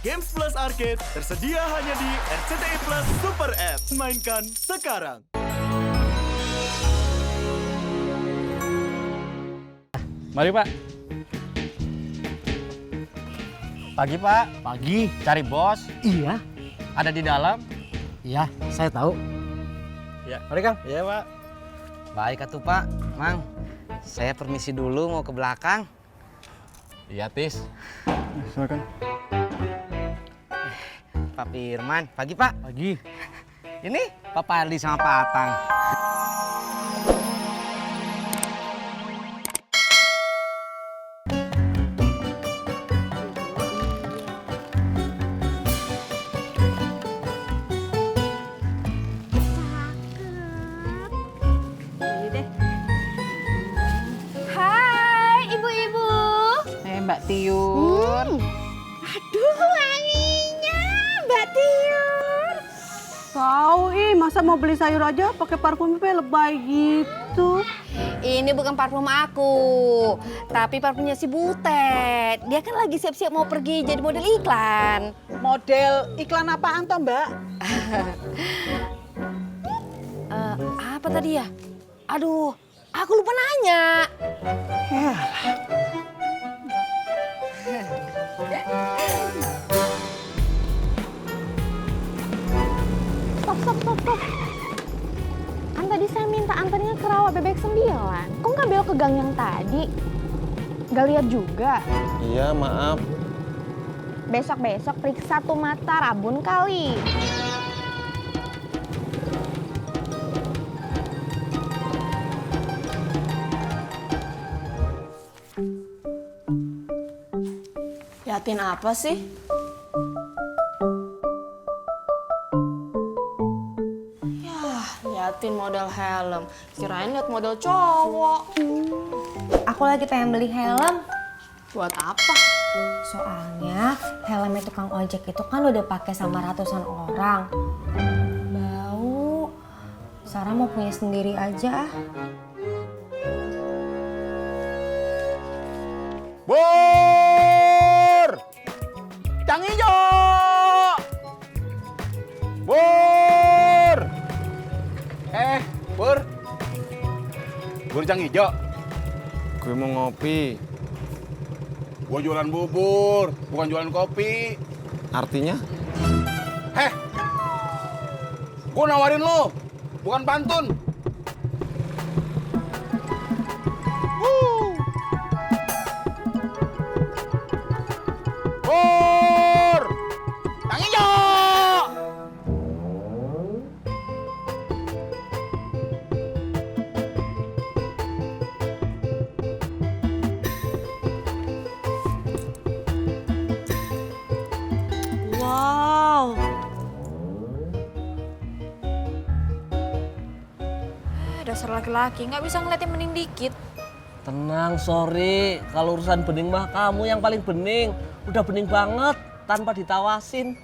Games Plus Arcade tersedia hanya di RCTI Plus Super App. Mainkan sekarang. Mari Pak. Pagi Pak. Pagi. Cari bos. Iya. Ada di dalam. Iya, saya tahu. Ya. Mari Kang. Iya Pak. Baik atuh Pak. Mang, saya permisi dulu mau ke belakang. Iya Tis. Silakan. Pak Firman, pagi Pak. Pagi. Ini Pak Pardi sama Pak Atang. Hai ibu-ibu. Mbak Tiur. Aduh wanginya Mbak Tiur. Tahu masa mau beli sayur aja pakai parfum lebay gitu. Ini bukan parfum aku, tapi parfumnya si Butet. Dia kan lagi siap-siap mau pergi jadi model iklan. Model iklan apaan toh, Mbak? Apa tadi ya? Aduh, aku lupa nanya. Stop. Kan tadi saya minta antarnya ke rawa bebek 9. Kok nggak belok ke gang yang tadi? Gak lihat juga. Iya maaf. Besok-besok periksa tuh mata rabun kali. Liatin apa sih? Yah, liatin model helm. Kirain liat model cowok. Aku lagi pengen beli helm. Buat apa? Soalnya helmnya tukang ojek itu kan udah pakai sama ratusan orang. Bau. Sarah mau punya sendiri aja. Bur! Cang Ijo! Bur! Bur! Bur Cang Ijo. Gue mau ngopi. Gua jualan bubur, bukan jualan kopi. Artinya? Gua nawarin lo, bukan pantun. Bur! Cang Ijo! Wow. Dasar laki-laki, nggak bisa ngeliatin bening dikit. Tenang, sorry. Kalau urusan bening mah kamu yang paling bening. Udah bening banget tanpa ditawasin.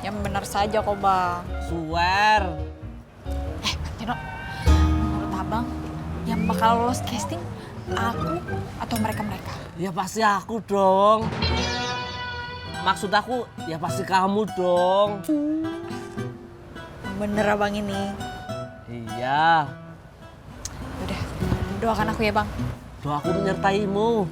Yang benar saja kok bang. Swear. Tino, menurut abang yang bakal lolos casting aku atau mereka-mereka? Ya pasti aku dong. Maksud aku ya pasti kamu dong. Bener abang ini. Iya. Udah, doakan aku ya bang. Doaku menyertaimu.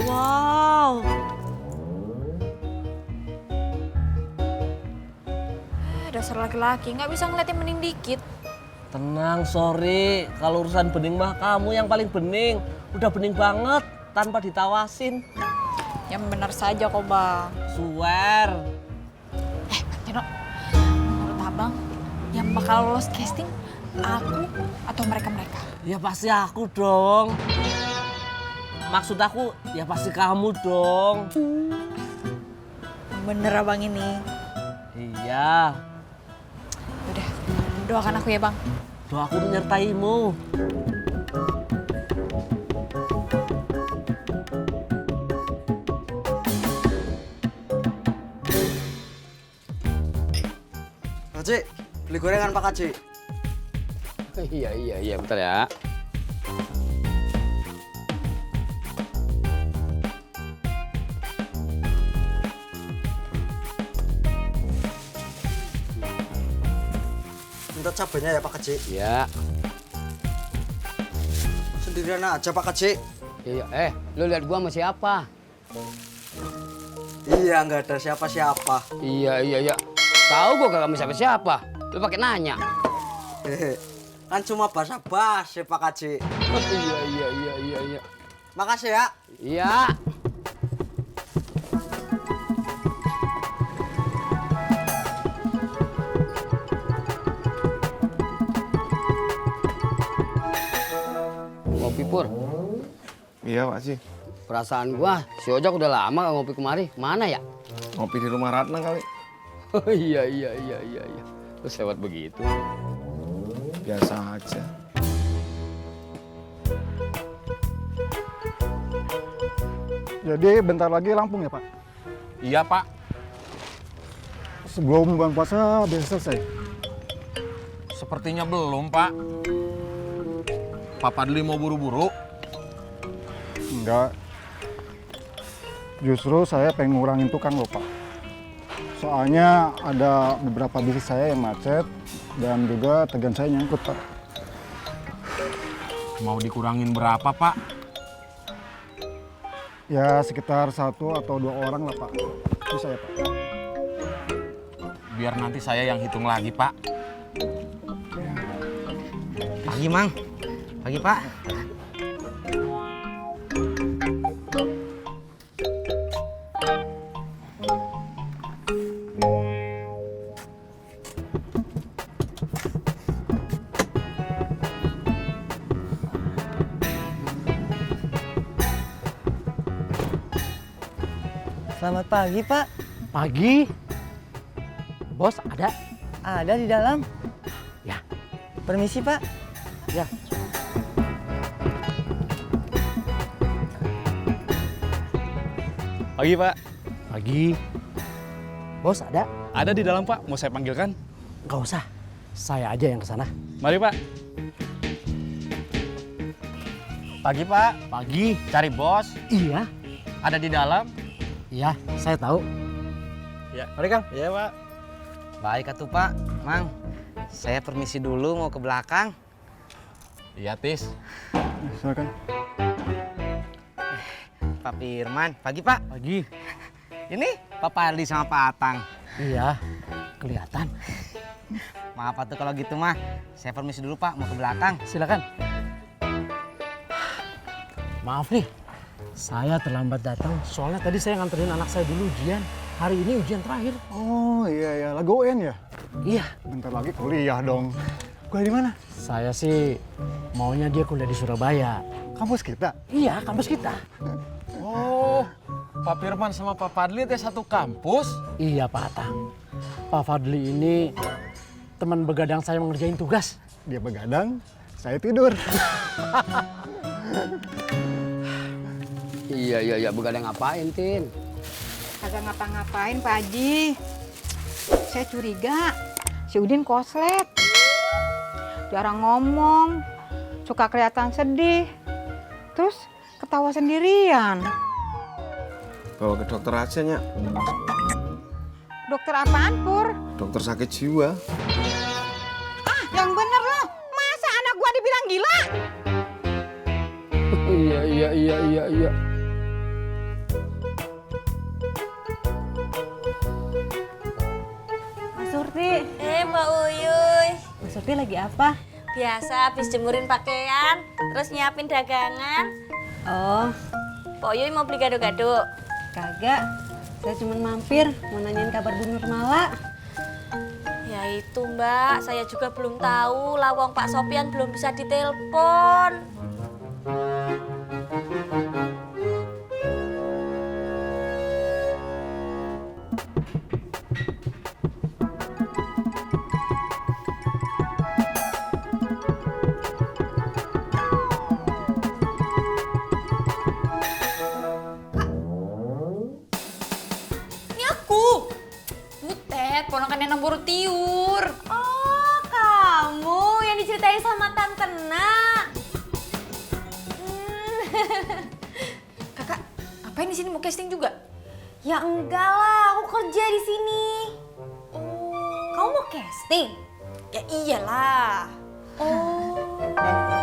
Wow. Dasar laki-laki, nggak bisa ngeliatin bening dikit. Tenang, sorry. Kalau urusan bening mah kamu yang paling bening. Udah bening banget tanpa ditawasin. Yang benar saja kok bang. Swear. Tino, menurut abang yang bakal lolos casting aku atau mereka-mereka? Ya pasti aku dong. Maksud aku ya pasti kamu dong. Bener abang ini. Iya. Udah, doakan aku ya bang. Doaku menyertaimu. Haji, beli gorengan Pak Haji. Iya, bentar ya. Minta cabenya ya Pak Haji. Iya. Sendirian aja Pak Haji. Iya. Lu lihat gua sama siapa? Iya, nggak ada siapa-siapa. Iya. Tahu gua kagak sama siapa-siapa. Lu pakai nanya. Kan cuma basa-basi Pak Haji. Iya. Makasih ya. Iya. Ngopi Pur. Iya, Pak Haji. Perasaan gua si Ojak udah lama gak ngopi kemari. Mana ya? Ngopi di rumah Ratna kali. Oh iya. Terus lewat begitu. Biasa aja. Jadi bentar lagi Lampung ya Pak? Iya, Pak. Sebelum bulan puasa bisa selesai. Sepertinya belum, Pak. Pak Padli mau buru-buru. Enggak. Justru saya pengen ngurangin tukang loh Pak. Soalnya ada beberapa bisnis saya yang macet dan juga tegan saya nyangkut Pak. Mau dikurangin berapa, Pak? Ya sekitar 1 atau 2 orang lah Pak. Bisa ya Pak? Biar nanti saya yang hitung lagi, Pak. Pagi, Mang. Pagi, Pak. Selamat pagi, Pak. Pagi? Bos ada? Ada di dalam. Ya. Permisi, Pak. Ya. Pagi, Pak. Pagi. Bos ada? Ada di dalam, Pak. Mau saya panggilkan? Nggak usah. Saya aja yang kesana. Mari, Pak. Pagi, Pak. Pagi? Cari bos. Iya. Ada di dalam. Iya, saya tahu. Ya. Mari, Kang. Iya, Pak. Baik atuh, Pak. Mang, saya permisi dulu mau ke belakang. Iya, Tis. Silakan. Pak Firman. Pagi, Pak. Pagi. Ini Pak Parli sama Pak Atang. Iya, kelihatan. Maaf atuh kalau gitu mah. Saya permisi dulu, Pak, mau ke belakang. Silakan. Maaf nih, saya terlambat datang. Soalnya tadi saya nganterin anak saya dulu ujian. Hari ini ujian terakhir. Oh iya, lagi UN ya? Iya. Bentar lagi kuliah dong. Kuliah di mana? Saya sih maunya dia kuliah di Surabaya. Kampus kita? Iya, kampus kita. Oh, Pak Firman sama Pak Padli teh satu kampus? Iya, Pak Atang. Pak Fadli ini teman begadang saya mengerjain tugas. Dia begadang, saya tidur. Iya, begadang ngapain, Tin? Kagak ngapa-ngapain, Pak Haji. Saya curiga si Udin koslet. Jarang ngomong, suka kelihatan sedih. Terus ketawa sendirian. Bawa ke dokter aja, Nyak. Dokter apaan, Pur? Dokter sakit jiwa. Ah, yang bener loh. Masa anak gua dibilang gila? Iya. Mas Surti. Mbak Uyuy. Mas Surti lagi apa? Biasa habis jemurin pakaian, terus nyiapin dagangan. Oh, Pak Uyuy mau beli gado-gado? kagak. Saya cuma mampir mau nanyain kabar Bu Nurmala. Ya itu Mbak, saya juga belum tahu. Lawang Pak Sopian belum bisa ditelepon. ponakannya Nembur Tiur. Oh, kamu yang diceritain sama Tante Nak. Kakak, ngapain di sini mau casting juga? Ya enggak lah, aku kerja di sini. Kamu mau casting? Ya iyalah. Oh.